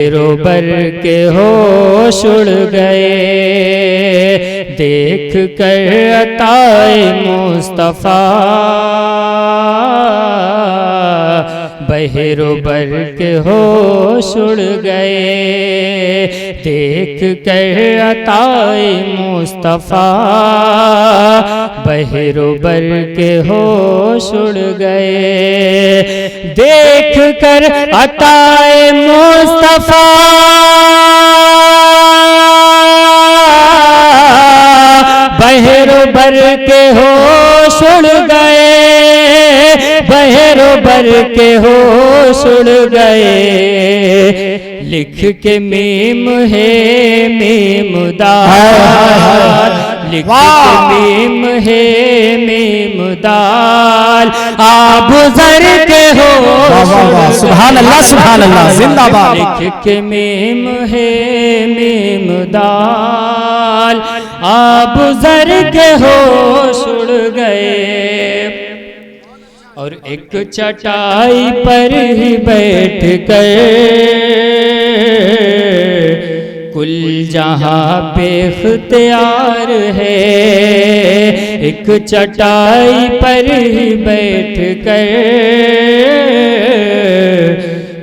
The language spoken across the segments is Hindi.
रोबर के होश उड़ गए देख कर अताए मुस्तफ़ा। बहरोबर के होश उड़ गए देख कर अताए मुस्तफ़ा। बहरोबर के होश उड़ गए देख कर अताए मुस्तफ़ा। बहरोबर के होश उड़ गए बहरोबर के होश उड़ गए। लिख के मीम है मीमदार लिख के मीम है मीमदार आप जर के हो। सुभान अल्लाह जिंदाबाद। लिख के मीम है मीमदार आप जर के होश उड़ गए। और एक चटाई पर ही बैठ कर कुल जहां पे इख्तियार है। एक चटाई पर ही बैठ कर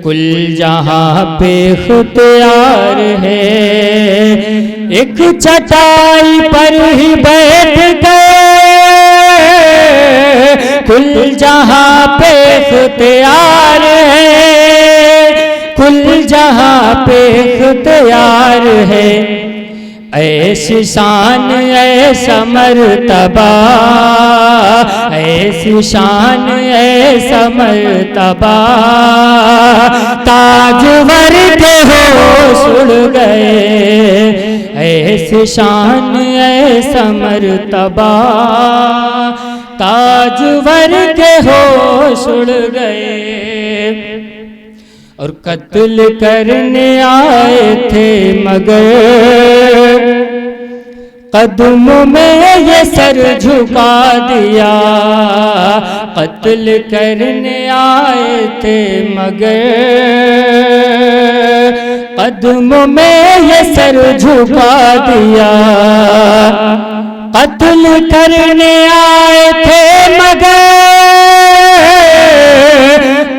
कुल जहां पे इख्तियार है। एक चटाई पर ही बैठ कर कुल जहां पे इख्तियार है। कुल जहां पे इख्तियार है। ऐसी शान ऐसा मर्तबा ऐसी शान ऐसा मर्तबा ताजवर के होश उड़ गए। ऐसी शान ऐसा मर्तबा ताजवर के होश उड़ गए। और कत्ल करने आए थे मगर कदमों में ये सर झुका दिया। कत्ल करने आए थे मगर कदमों में ये सर झुका दिया। कत्ल करने आए थे मगर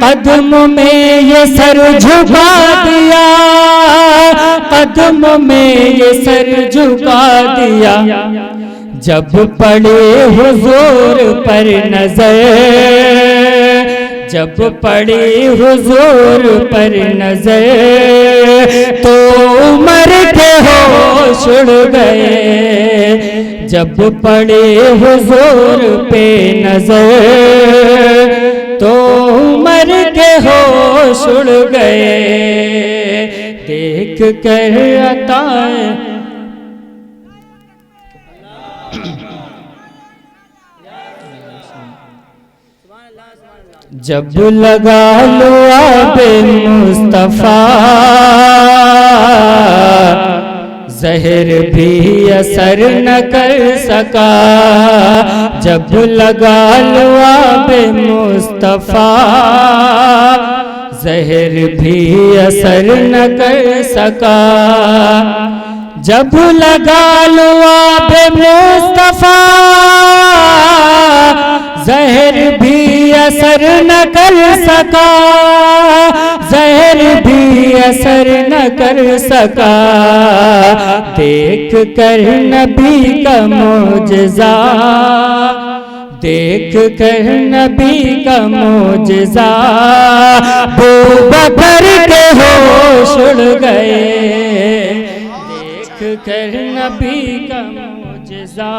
कदमों में ये सर झुका दिया। कदमों में ये सर झुका दिया। जब पड़े हुजूर पर नजर जब पड़े हुजूर पर नजर तो उमर के होश उड़ गए। जब पड़े हुजूर पे नजर तो उमर के होश उड़ गए देख कर अताए। जब लगा लो आबे मुस्तफ़ा जहर भी असर न कर सका। जब लगा लो आबे मुस्तफ़ा जहर भी असर न कर सका। जब लगा लो आबे मुस्तफ़ा जहर भी असर न कर सका। जहर भी असर न कर सका। देख कर नबी का मोजज़ा देख कर नबी का मोजज़ा अबू बकर के होश उड़ गए। देख कर नबी का मोजज़ा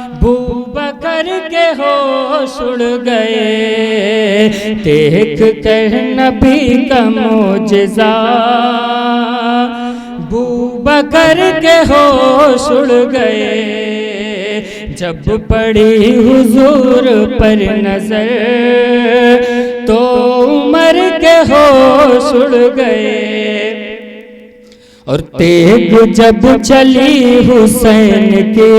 अबू बकर के होश उड़ गए। देख कर नबी का मोजज़ा अबू बकर के होश उड़ गए। जब पड़ी हुजूर पर नजर तो उमर के होश उड़ गए। और तेग जब चली हुसैन के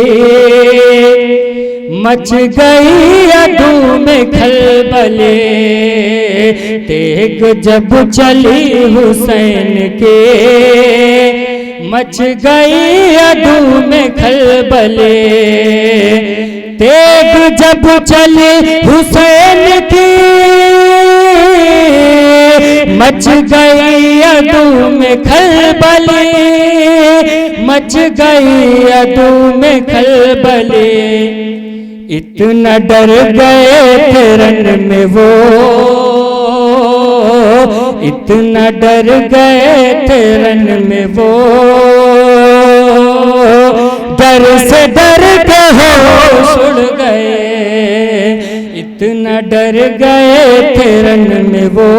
मच गई अदू में खलबले, तेग जब चली हुसैन के, मच गई अदू में खलबले, तेग जब चली हुसैन की, मच गई अदू में खलबले, मच गई अदू में खलबले, इतना डर गए थे रन में वो, इतना डर गए थे रन में वो, डर से डर के होश उड़ गए, इतना डर गए थे रन में वो,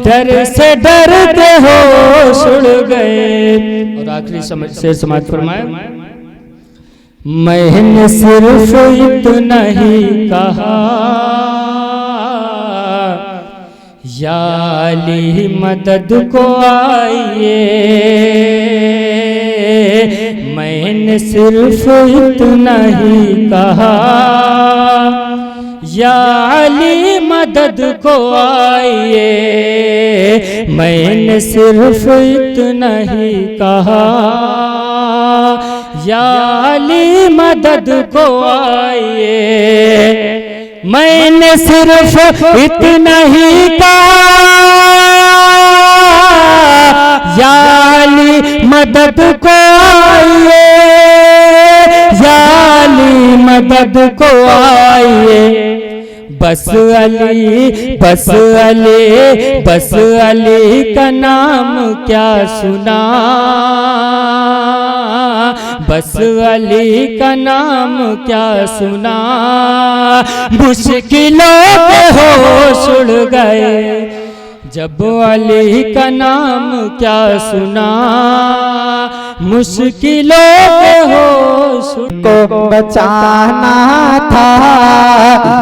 डर से डर के होश उड़ गए। और आखिरी शेर समाज फरमाए, मैंने सिर्फ इतना ही कहा, या अली मदद को आइए, मैंने सिर्फ इतना ही कहा, या अली मदद को आइए, मैंने सिर्फ इतना ही कहा, या अली मदद को आइए, मैंने सिर्फ इतना ही कहा, या अली मदद को आइए, या अली मदद को आइए, बस अली बस अली बस अली का नाम क्या सुना, बस अली का नाम क्या सुना, मुश्किलों के होश उड़ गए, जब अली का नाम क्या सुना, मुश्किलों के होश को बचाना था,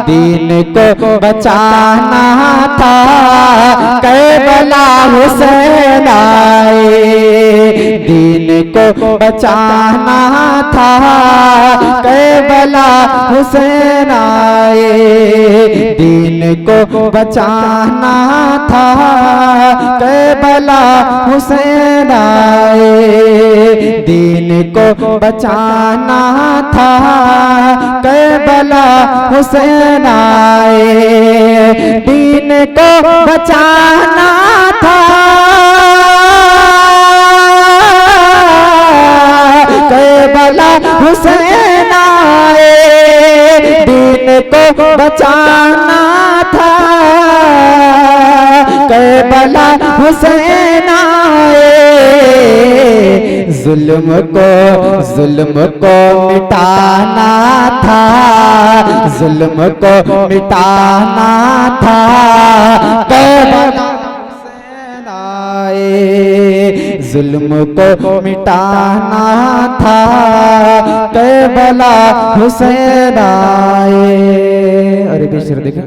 दीन को बचाना था, करबला हुसैन आए, दीन को बचाना था, करबला हुसैन आए, दीन को बचाना था, करबला हुसैन आए, दीन को बचाना था, करबला हुसैन आए, दीन को बचाना था, करबला हुसैन आए, दीन को बचाना था, करबला हुसैन आए, जुल्म को मिटाना था, जुल्म को मिटाना था, करबला हुसैन आए, जुल्म को मिटाना था, करबला हुसैन आए। और एक शेर देखा,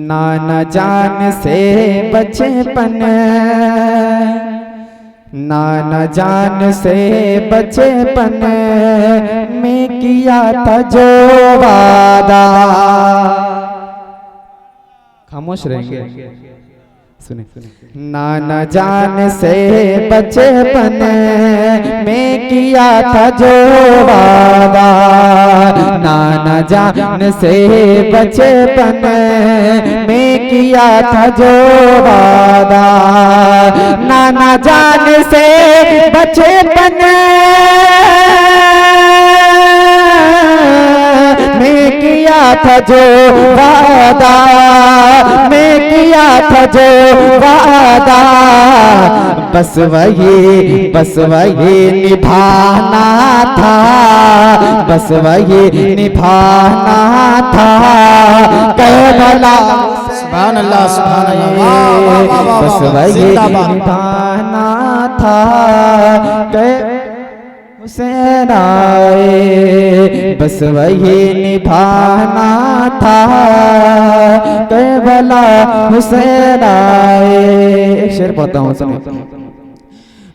नाना जान से बचपन, नाना जान से बचपन में किया था जो वादा, खामोश रहेंगे, सुने, नाना जान से बचपन में किया था जो वादा, नाना जान से बचपन में किया था जो वादा, नाना जान से बचपन में किया था जो वादा, में किया था जो वादा, बस वही निभाना था, बस वही निभाना था, करबला सुभान अल्लाह सुभान अल्लाह, बस वही निभाना था, हुसैन आए, बस वही निभाना था, करबला हुसैन आए। एक शेर पढ़ता हूँ, सुनिए,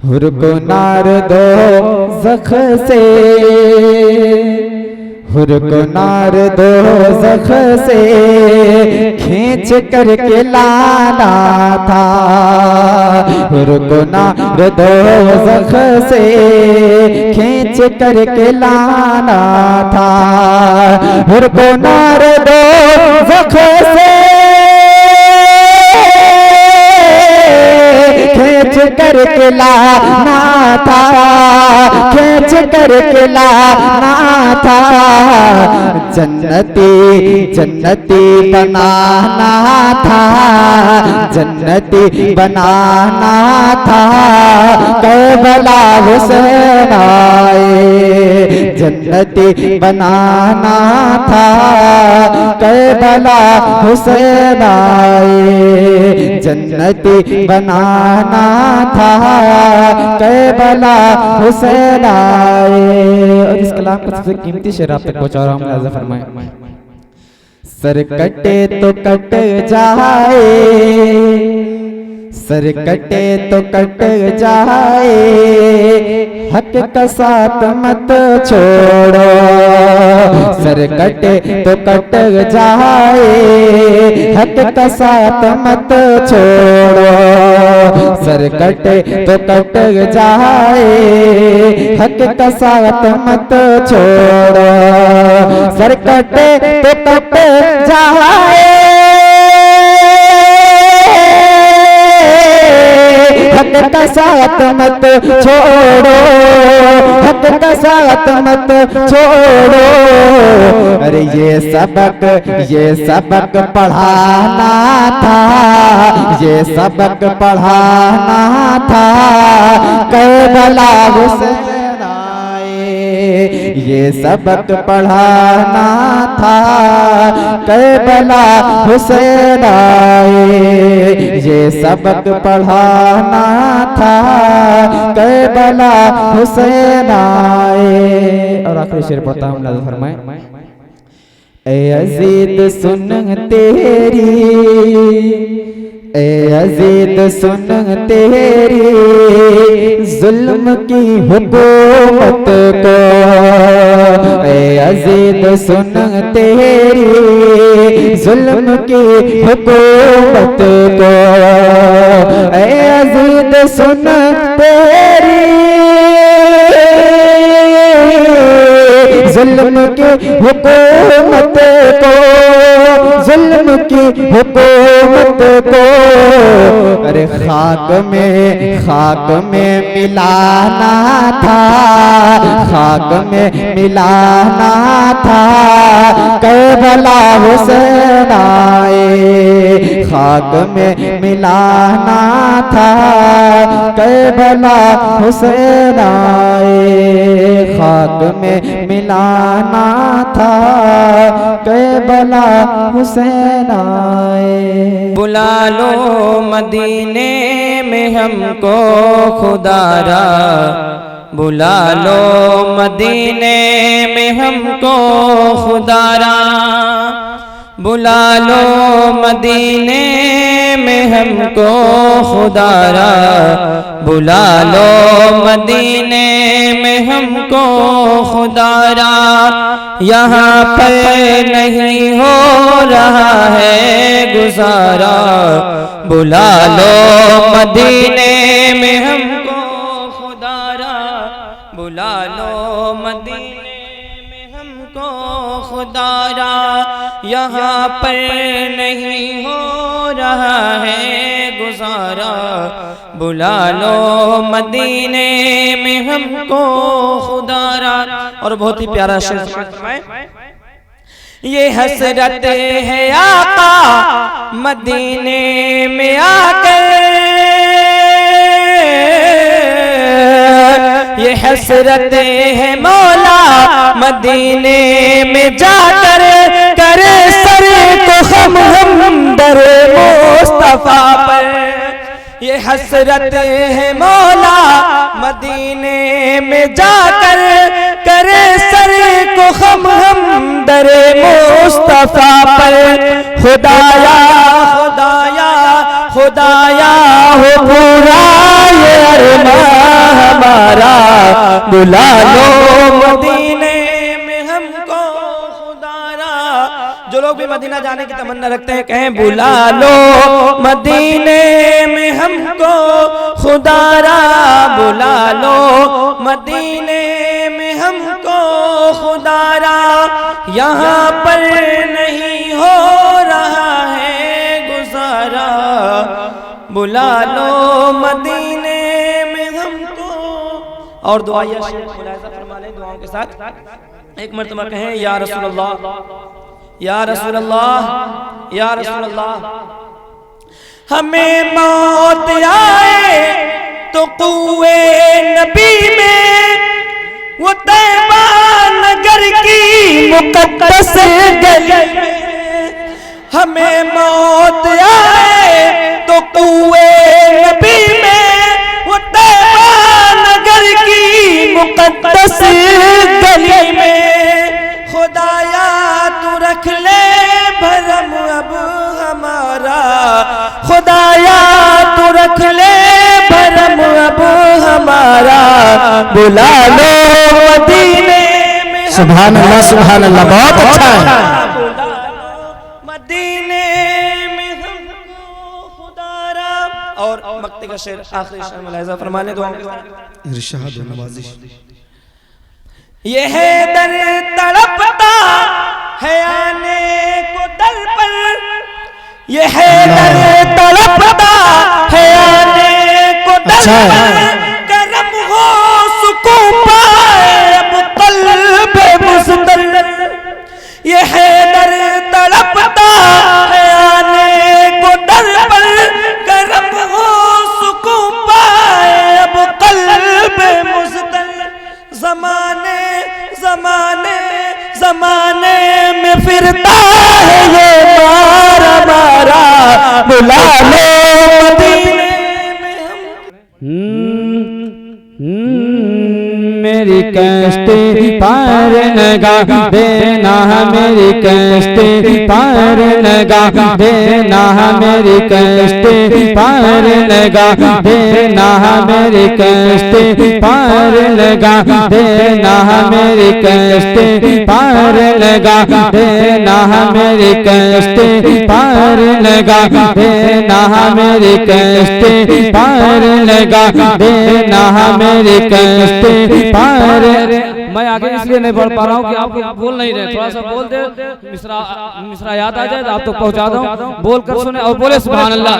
हुर को नार दो जख से, हुर को नार दो जख से खींच करके लाना था। हुर को नार दो जख से खींच करके लाना था। हुर को नार दो जख से खींच करके लाना था, खींच करके लाना था। जन्नती जन्नती बनाना था, जन्नती बनाना था। करबला हुसैन आए, जन्नती बनाना था। करबला हुसैन आए, जन्नती बनाना था। करबला हुसैन आए। और इस कलाम को सबसे कीमती शेर आप तक पहुंचा रहा हूँ, मुलाज़ा फरमाएं। सर कटे तो कट जाए, सर कटे तो कट जाए, हक का साथ मत छोड़ो। सर कटे तो कट जाए, हक का साथ मत छोड़ो। सर कटे तो कट जाए, हक का साथ मत छोड़ो। सर कटे तो कट जाए, हक का साथ मत छोड़ो, हक का साथ मत छोड़ो। अरे ये सबक पढ़ाना था, ये सबक पढ़ाना था। करबला हुसैन आए, ये सबक पढ़ाना था। करबला हुसैन आए, ये सबक पढ़ाना था। करबला हुसैन आए। और आखिरी शेर पढ़ता हूँ, मुलाज़ा फरमाएं। ए अजीद सुन तेरी, ए अजीद सुन तेरी जुल्म की हुकूमत को। ए अजीद सुन तेरी जुल्म की हुकूमत को। ए अजीद सुन तेरी जुल्म की हुकूमत को, जुल्म की हुकूमत को। अरे खाक में मिलाना था, खाक में मिलाना था। करबला हुसैन आए, खाक में मिलाना था। करबला हुसैन आए, खाक में मिलाना था। करबला हुसैन आए। बुला लो मदीने में हमको खुदारा, बुला लो मदीने में हमको खुदारा। बुला लो मदीने में हमको खुदारा। बुला लो मदीने में हमको खुदारा। यहाँ पर नहीं हो रहा है गुजारा। बुला लो मदीने में हमको खुदारा। बुला लो मदीने में हमको खुदारा। यहाँ पर नहीं हो रहा है गुजारा। बुला लो मदीने में हमको खुदारा। और बहुत ही प्यारा शेर, ये हसरत है आका मदीने में आकर। ये हसरत है मौला मदीने में जाकर। करे सर को हम दर मुस्तफा पर। ये हसरत है मौला मदीने में जाकर। करे सर को हम दर मुस्तफा पर। खुदाया खुदाया खुदाया हो पूरा ये अरमान। हमारा, बुला लो मदीने में हमको खुदारा। जो लोग भी मदीना जाने की तमन्ना रखते हैं कहें बुला लो मदीने में हमको खुदारा, बुला लो मदीने में हमको खुदारा। यहाँ पर नहीं हो रहा है गुजारा, बुला लो मदीने में हमको। और दुआ मुलाहिजा फरमा लें दुआओं के साथ। एक मरतबा कहें या रसूल अल्लाह, या रसूल अल्लाह, या रसूल अल्लाह। हमें मौत आए तो कुए नबी में, वो तैबा नगर की मुकद्दस गली में। हमें मौत आए तो कुए नबी में, वो तैबा नगर की मुकद्दस गली में। खुदाया तू रख ले भरम अब हमारा, खुदाया तू रख ले भरम अब हमारा, बुला लो मदीने में। सुभान अल्लाह, सुभान अल्लाह, बहुत अच्छा है। बुला लो मदीने में हमको खुदारा। और मक्ते का शेर, आखिरी शेर मुलाहिजा फरमा लें दुआओं के साथ। इरशाद व नवाजिश। ये है दर तड़पता है आने को दर पर, ये है दर तड़पता है आने को दर पर। करम हो सुकून पाए अब कल्ब मुस्तल, ये है दर तड़पता है आने को दर पर। करम हो सुकून पाए अब कल्ब मुस्तल। ज़माने ज़माने ज़माने में फिरता है ये मारा मारा, बुला लो मदीने में मेरी कश्ती पार लगा देना, मेरी कश्ती पार लगा देना, मेरी कश्ती पार लगा देना, मेरी कश्ती पार लगा देना, मेरी कश्ती पार लगा देना, मेरी कश्ती पार लगा देना, मेरी कश्ती पार लगा देना, मेरी कश्ती पार। मैं आगे इसलिए नहीं बढ़ पा रहा हूँ कि आप बोल नहीं रहे, थोड़ा सा बोल दे, मिसरा याद आ जाए तो आप तो पहुँचा दो, बोल कर सुने और बोले सुभान अल्लाह।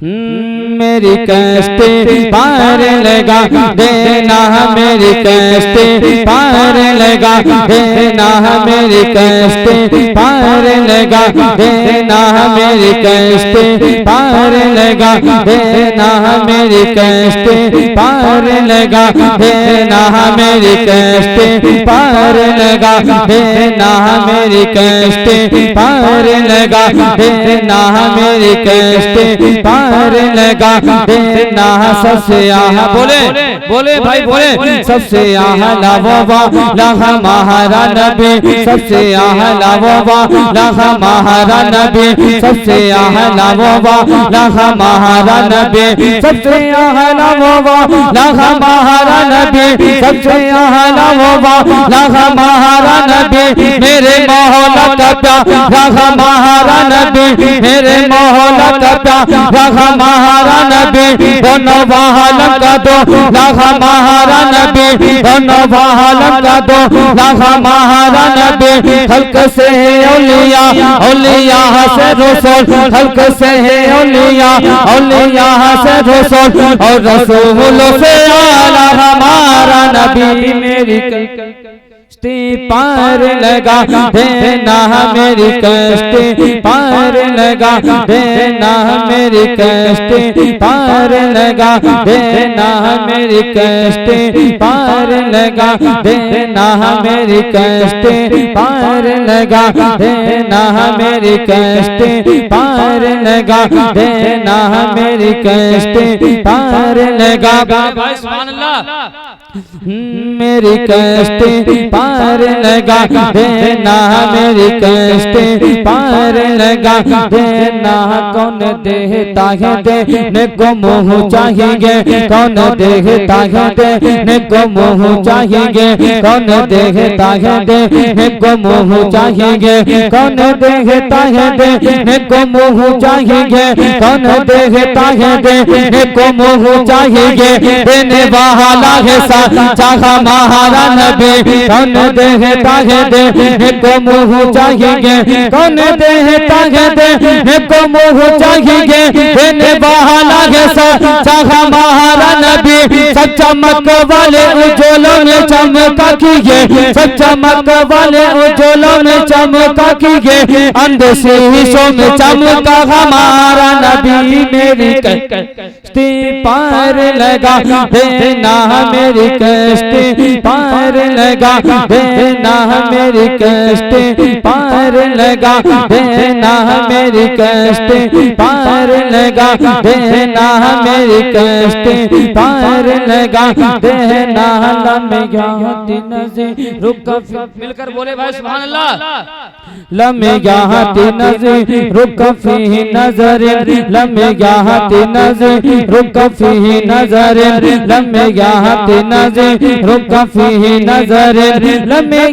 मेरी कश्ती पार लगा देना, मेरी कश्ती पार लगा देना, मेरी कश्ती पार लगा देना, मेरी कश्ती पार लगा देना, मेरी कश्ती पार लगा देना, मेरी कश्ती पार लगा देना, मेरी कश्ती पार लगा देना, मेरी कश्ती पार लगा देना। सबसे आहा बोले बोले भाई बोले, सबसे आहा लावा लाहा महारा नबी, सबसे आहा लावा लाहा महारा नबी, सबसे आहा लावा लाहा महारा नबी, सबसे आहा लावा लाहा महारा नबी, सबसे आहा लावा लाहा महारा नबी। मेरे मौला का प्यार लाहा महारा नबी, मेरे मौला का प्यार लाहा महारा नबी, दोनों वाहलम का दो लाहा महारा नबी, दोनों वाहलम का दो लाहा महारा नबी। हल्क से है औलिया, औलिया से रसूल, हल्क से है औलिया, औलिया से रसूल, और रसूल से आला हमारा नबी। मेरी कश्ती पार लगा देना, मेरी कश्ती पार लगा देना, मेरी कश्ती पार लगा देना, मेरी कश्ती पार लगा देना, मेरी कश्ती पार लगा देना, मेरी कश्ती पार लगा देना, मेरी कश्ती पार लगा। भाई सुभान अल्लाह। मेरी कष्ट पार लगा देना, मेरी कष्ट पार लगा देना। कौन देता है देने को मुँह चाहिए, कौन देता है देने को मुँह चाहिए, कौन देता है देने को मुँह चाहिए, कौन देता है देने को मुँह चाहिए, कौन देता है देने को मुँह चाहिए। देने वाला है साचा हमारा नबी, कौन देता है देने को मुँह चाहिए, कौन देता है देने को मुँह चाहिए। देने वाला है साचा हमारा नबी, सब चमक वाले उज्ज्वलों में चमका कीजिए, सब चमक वाले उज्ज्वलों में चमका कीजिए। अंध शीशों में चमका हमारा नबी, मेरी कष्ट पार लगा देना, मेरी कष्ट पार लगा देना, मेरी कष्ट पार लगा देना, मेरी कष्ट पार लगा देना, मेरी कष्ट पार लगा देना। लम्हे रुक मिलकर बोले भाई सुभान अल्लाह। लम्हे रुक फी नजर, लम्हे रुक फी नजर, लम्हे रुक फी नजर, लम्हे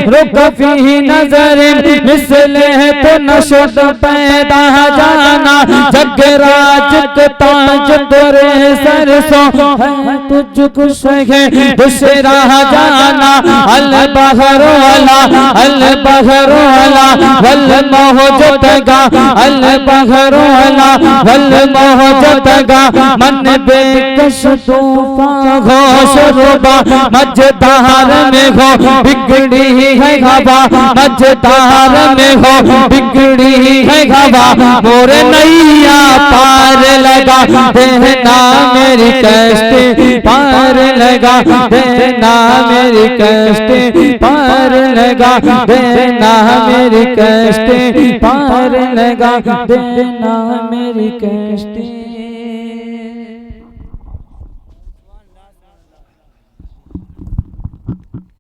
रुक फी नजर। मिसले तो नशद पैदा जाना, जगराज ताज तेरे सरसों है तुझको सहे दूसरा जाना। अल बहर वाला, अल बहर वाला वल मौजूदगा, अल बहर वाला वल मौजूदगा। मन बेकश तूफान हो शुरुबा, मझधार में हो बिगड़ी है हवा, मझधार में हो बिगड़ी है हवा। मोरे नैया पार लगा देना, मेरी कष्ट पार लगा देना, मेरी कष्ट पार लगा देना, मेरी कष्ट पार लगा देना, मेरी कष्ट